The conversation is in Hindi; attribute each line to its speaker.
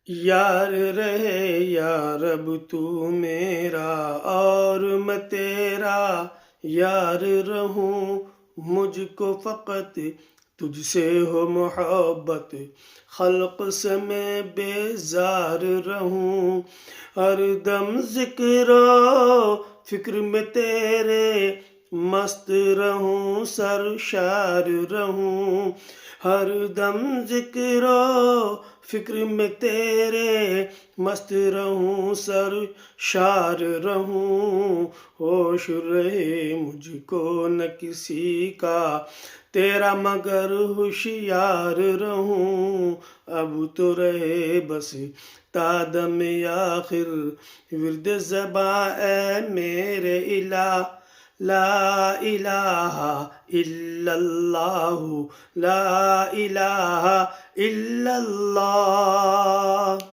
Speaker 1: यार रहे यार अब तू मेरा और मैं तेरा यार रहूं। मुझको फ़कत तुझसे हो मोहब्बत, खल्क से मैं बेजार रहूं। हर दम ज़िक्रो फ़िक्र में तेरे मस्त रहूं, सरशार रहूं। हर दम ज़िक्रो फ़िक्र में तेरे मस्त रहूं, सरशार रहूं। होश रहे मुझको न किसी का तेरा मगर होशियार रहूं। अब तो रहे बस तादम आखिर विर्द ज़बां ए मेरे इला। ला इलाहा इल्लल्लाहु, ला इलाहा इल्लल्लाह।